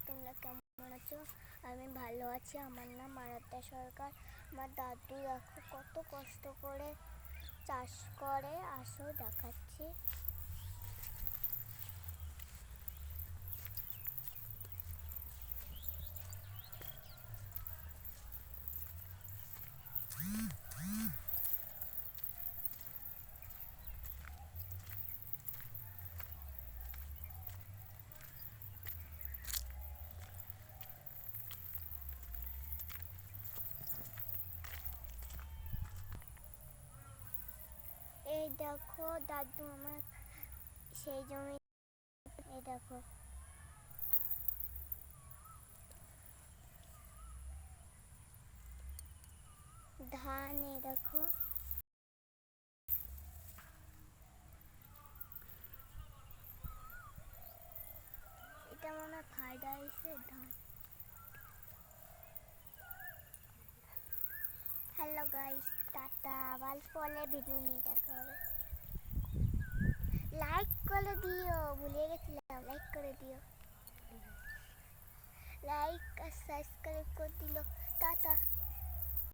তোমরা কেমন আছো? আমি ভালো আছি। আমার নাম আরাধ্যা সরকার। আমার দাদু দেখো কত কষ্ট করে চাষ করে, আসো দেখাচ্ছি। এই দেখো দাদু আমার সেই জমি, এই দেখো ধান, এই দেখো এটা মনে হয় ফায়দা হয়েছে ধান। হ্যালো গাইস, টাটা, আবার পরে ভিডিও নিয়ে দেখা হবে। লাইক করে দিও, ভুলে গেছিলাম, লাইক করে দিও, লাইক আর সাবস্ক্রাইব করে দিল। টাটা।